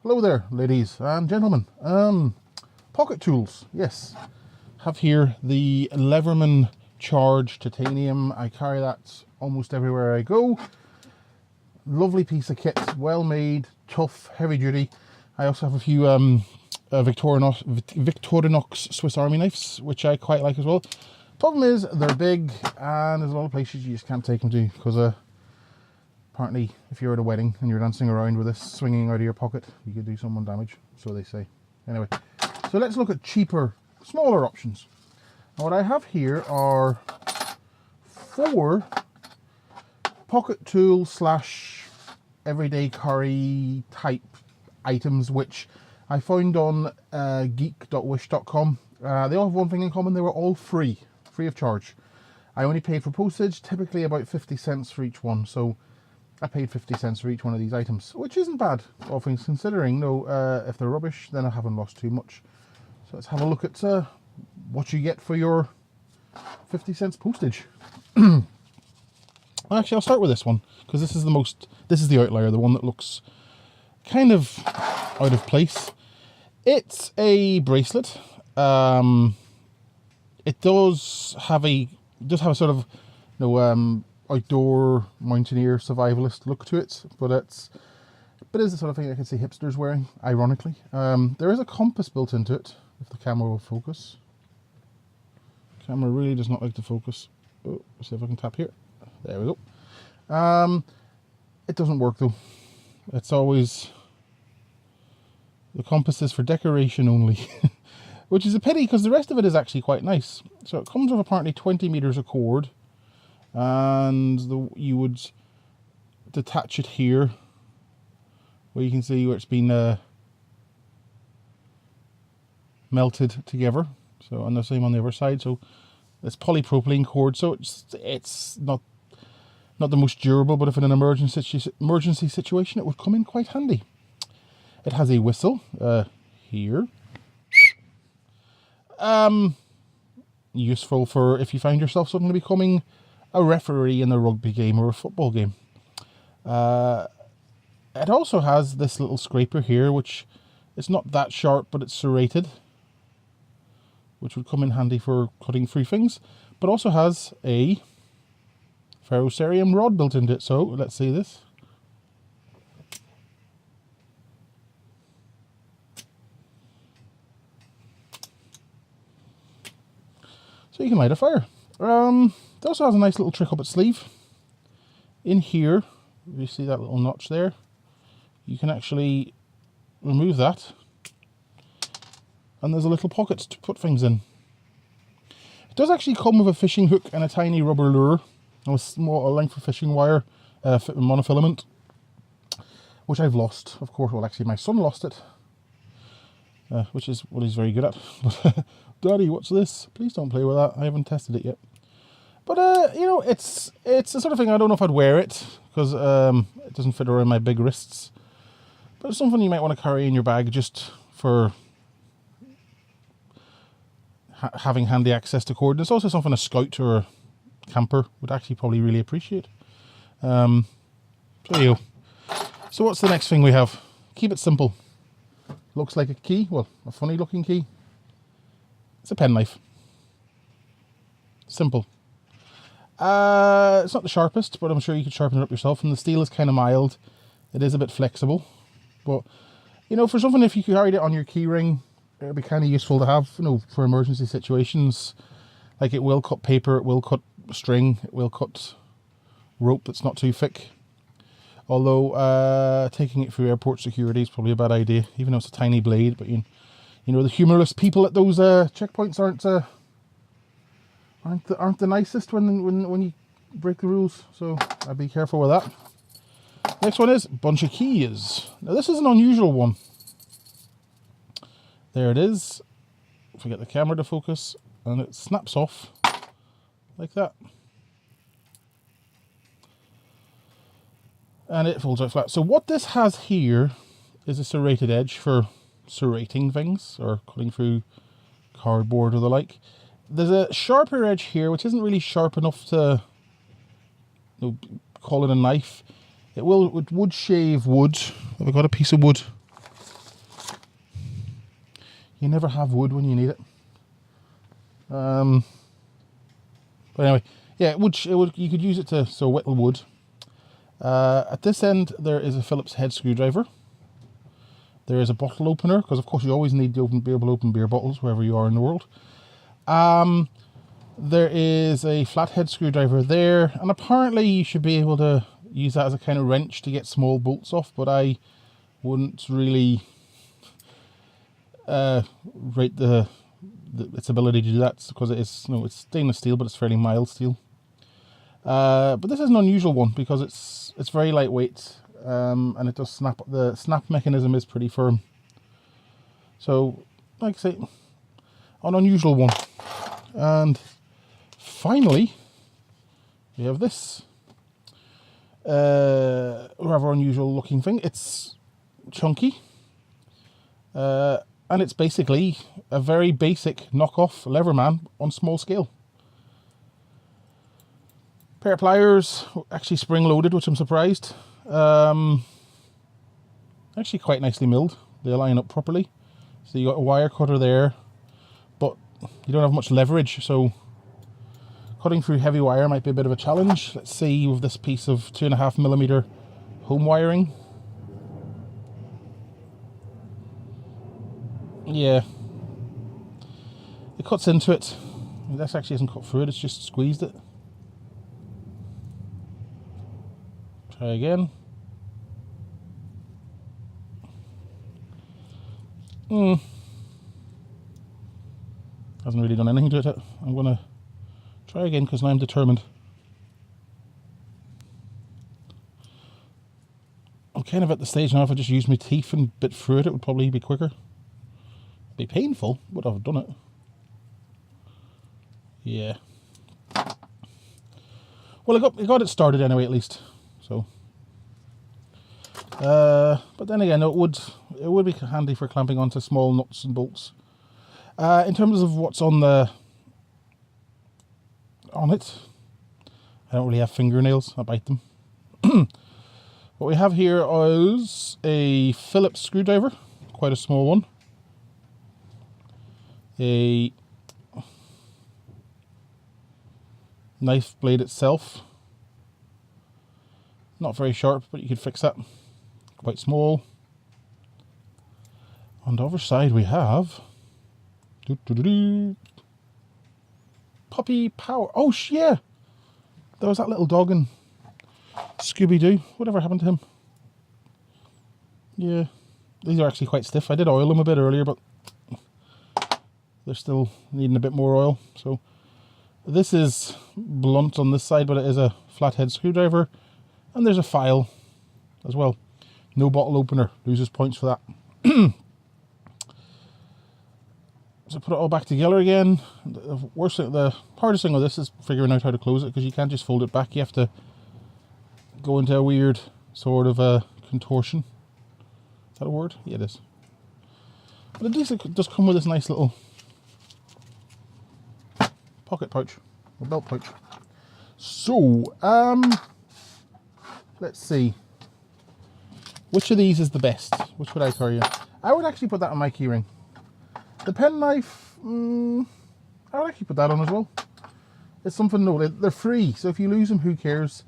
Hello there, ladies and gentlemen. Pocket tools, yes. Have here the Leatherman Charge Titanium. I carry that almost everywhere I go. Lovely piece of kit, well made, tough, heavy duty. I also have a few Victorinox Swiss Army knives, which I quite like as well. Problem is, they're big and there's a lot of places you just can't take them to because apparently, if you're at a wedding and you're dancing around with this swinging out of your pocket, you could do someone damage, so they say. Anyway, so let's look at cheaper, smaller options. And what I have here are 4 pocket tool slash everyday carry type items, which I found on geek.wish.com. They all have one thing in common: they were all free of charge. I only paid for postage, typically about 50 cents for each one, so I paid 50 cents for each one of these items, which isn't bad, all things considering. No, if they're rubbish, then I haven't lost too much. So let's have a look at what you get for your 50 cents postage. Actually, I'll start with this one, because this is the outlier, the one that looks kind of out of place. It's a bracelet. It does have a sort of, outdoor mountaineer survivalist look to it, but it's the sort of thing I can see hipsters wearing, ironically. There is a compass built into it, if the camera will focus. Camera really does not like to focus. Oh, let's see if I can tap here. There we go. It doesn't work though. It's always, the compass is for decoration only, which is a pity because the rest of it is actually quite nice. So it comes with apparently 20 meters of cord, and you would detach it here, where you can see where it's been melted together. So, and the same on the other side. So it's polypropylene cord, so it's not the most durable, but if in an emergency situation, it would come in quite handy. It has a whistle here. Useful for if you find yourself suddenly becoming a referee in a rugby game or a football game. It also has this little scraper here, which is not that sharp, but it's serrated, which would come in handy for cutting through things, but also has a ferrocerium rod built into it. So let's see this. So you can light a fire. It also has a nice little trick up its sleeve. In here, you see that little notch there? You can actually remove that, and there's a little pocket to put things in. It does actually come with a fishing hook and a tiny rubber lure, and a small length of fishing wire, monofilament, which I've lost, of course. Well, actually, my son lost it, which is what he's very good at. But Daddy, what's this? Please don't play with that. I haven't tested it yet. But it's the sort of thing, I don't know if I'd wear it because it doesn't fit around my big wrists. But it's something you might want to carry in your bag just for having handy access to cord. And it's also something a scout or a camper would actually probably really appreciate. So there you go. So what's the next thing we have? Keep it simple. Looks like a key. Well, a funny looking key. It's a penknife. Simple. It's not the sharpest, but I'm sure you could sharpen it up yourself. And the steel is kind of mild. It is a bit flexible. But, for something, if you carried it on your key ring, it would be kind of useful to have, for emergency situations. Like, it will cut paper, it will cut string, it will cut rope that's not too thick. Although, taking it through airport security is probably a bad idea, even though it's a tiny blade. But, the humorless people at those checkpoints aren't the nicest when you break the rules. So I'd be careful with that. Next one is a bunch of keys. Now this is an unusual one. There it is. If we get the camera to focus, and it snaps off like that. And it folds out flat. So what this has here is a serrated edge for serrating things or cutting through cardboard or the like. There's a sharper edge here, which isn't really sharp enough to call it a knife. It would shave wood. Have I got a piece of wood? You never have wood when you need it. But anyway, yeah, it would. You could use it to whittle wood. At this end, there is a Phillips head screwdriver. There is a bottle opener, because of course you always need to be able to open beer bottles wherever you are in the world. There is a flathead screwdriver there, and apparently you should be able to use that as a kind of wrench to get small bolts off, but I wouldn't really rate its ability to do that, because it is, it's stainless steel, but it's fairly mild steel. But this is an unusual one because it's very lightweight, and it does snap. The snap mechanism is pretty firm. So, like I say, an unusual one. And finally, we have this rather unusual looking thing. It's chunky, and it's basically a very basic knockoff Leatherman on small scale. Pair of pliers, actually spring loaded, which I'm surprised. Actually quite nicely milled. They line up properly. So you got a wire cutter there, but you don't have much leverage, so cutting through heavy wire might be a bit of a challenge. Let's see with this piece of 2.5mm home wiring. Yeah, it cuts into it. This actually isn't cut through it, it's just squeezed it. Try again. Hasn't really done anything to it. I'm going to try again because now I'm determined. I'm kind of at the stage now, if I just use my teeth and bit through it, it would probably be quicker. It'd be painful, but I've done it. Yeah. Well, I got it started anyway, at least. So, but then again, it would be handy for clamping onto small nuts and bolts. In terms of what's on it, I don't really have fingernails. I bite them. What we have here is a Phillips screwdriver, quite a small one. A knife blade itself. Not very sharp, but you could fix that. Quite small. On the other side we have Puppy Power. Oh yeah, there was that little dog in Scooby-Doo. Whatever happened to him? Yeah, these are actually quite stiff. I did oil them a bit earlier, but they're still needing a bit more oil. So this is blunt on this side, but it is a flathead screwdriver. And there's a file as well. No bottle opener. Loses points for that. So put it all back together again. The hardest thing with this is figuring out how to close it, because you can't just fold it back. You have to go into a weird sort of a contortion. Is that a word? Yeah, it is. But at least it does come with this nice little pocket pouch, or belt pouch. So, let's see. Which of these is the best? Which would I tell you? I would actually put that on my keyring. The penknife, I would actually put that on as well. It's something, no, they're free, so if you lose them, who cares?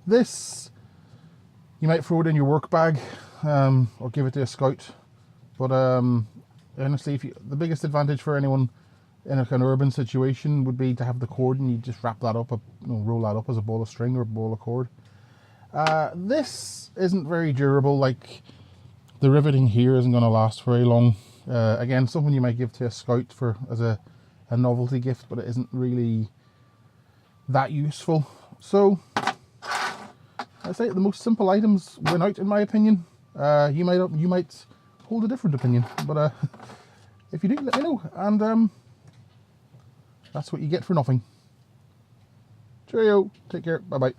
This, you might throw it in your work bag, or give it to a scout. But honestly, the biggest advantage for anyone in a kind of urban situation would be to have the cord, and you just wrap that up, roll that up as a ball of string or a ball of cord. This isn't very durable. Like, the riveting here isn't going to last very long. Again, something you might give to a scout as a novelty gift, but it isn't really that useful. So I say the most simple items win out, in my opinion. You might hold a different opinion, but if you do, let me know. And that's what you get for nothing. Cheerio. Take care. Bye bye.